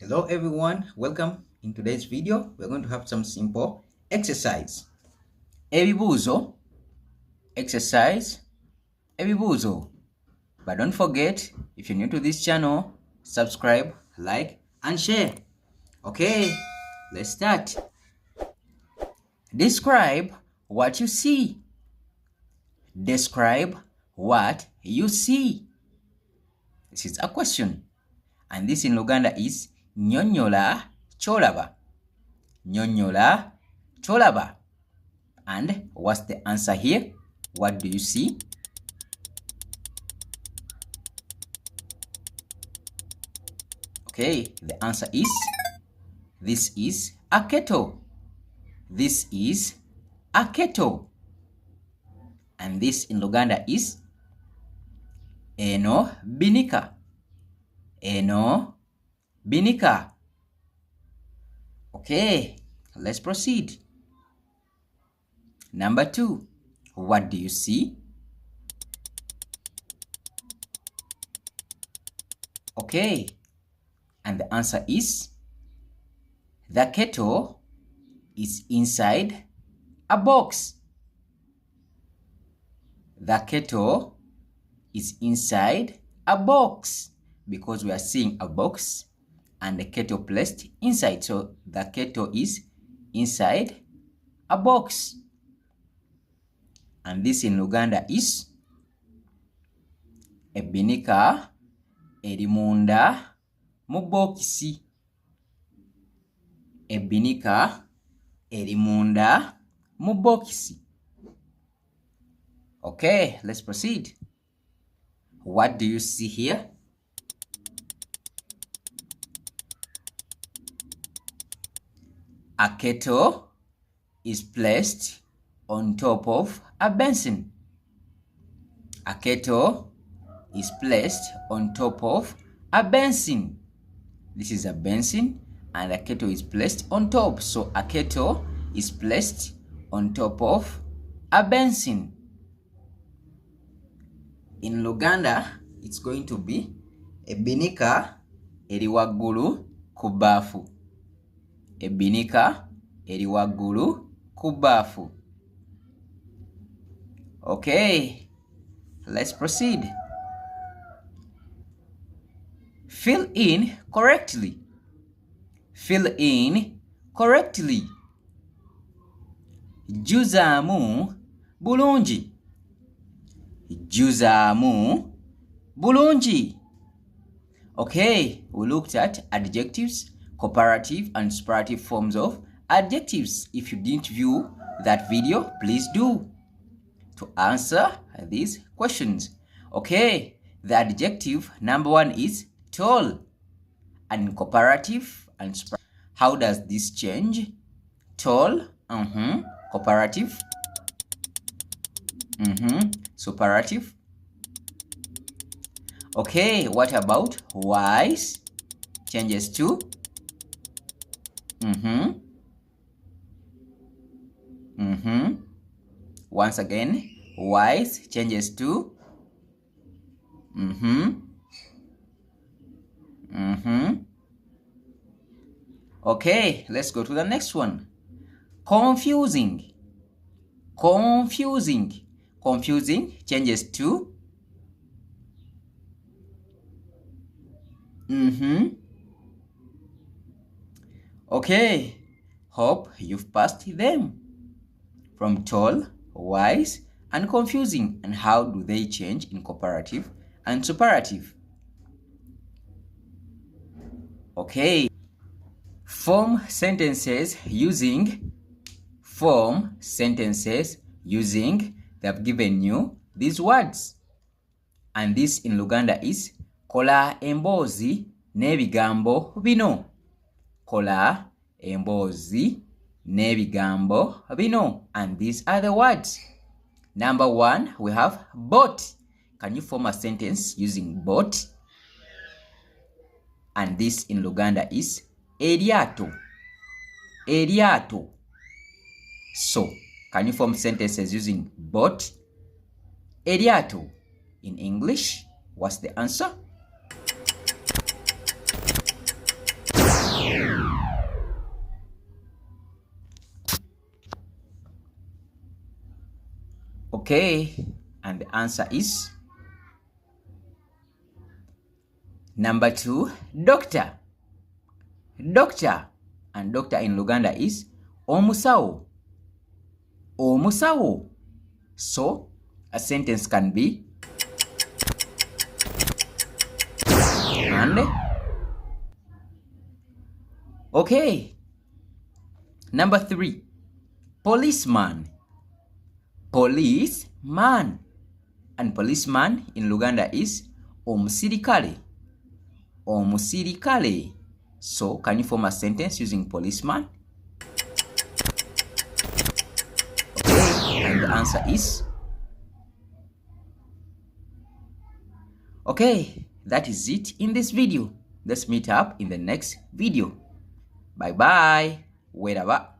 Hello everyone, welcome. In today's video, we're going to have some simple exercise. Ebubuuzo, exercise, Ebubuuzo. But don't forget, if you're new to this channel, subscribe, like, and share. Okay, let's start. Describe what you see. Describe what you see. This is a question. And this in Luganda is Nyonnyola Cholaba. Nyonnyola Cholaba. And what's the answer here? What do you see? Okay, the answer is, this is a kettle. This is a kettle. And this in Luganda is, eno binika. Eno binika. Okay, let's proceed. Number 2, what do you see? Okay, and the answer is, the kettle is inside a box. The kettle is inside a box because we are seeing a box and the kettle placed inside. So the kettle is inside a box. And this in Luganda is, ebinika erimunda mu bokisi. Ebinika erimunda mu bokisi. Okay, let's proceed. What do you see here? A kettle is placed on top of a basin. A kettle is placed on top of a basin. This is a basin and a kettle is placed on top. So a kettle is placed on top of a basin. In Luganda, it's going to be ebinika eri waggulu ku bbaafu. Ebinika eri waggulu ku bbaafu. Okay, let's proceed. Fill in correctly. Fill in correctly. Juzaamu bulungi. Juzaamu bulungi. Okay, we looked at adjectives, comparative and superlative forms of adjectives. If you didn't view that video, please do to answer these questions. Okay, the adjective number 1 is tall. And in comparative and superlative, how does this change? Tall, comparative, superlative. Okay, what about wise? Changes to once again, wise changes to Okay, let's go to the next one. Confusing. Confusing. Confusing changes to Okay, hope you've passed them. From tall, wise, and confusing. And how do they change in comparative and superlative? Okay, form sentences using they've given you these words. And this in Luganda is kola emboozi n'ebigambo bino. Kola emboozi n'ebigambo bino. And these are the words. Number 1, we have boat. Can you form a sentence using boat? And this in Luganda is eryato. Eryato. So, can you form sentences using boat? Eryato. In English, what's the answer? Okay, and the answer is number 2, doctor. Doctor, and doctor in Luganda is omusawo. Omusawo. So a sentence can be and. Okay. Number 3, policeman. Policeman, and policeman in Luganda is omusirikale. Omusirikale. So can you form a sentence using policeman? Okay, and the answer is okay. That is it in this video. Let's meet up in the next video. Bye bye. Weraba.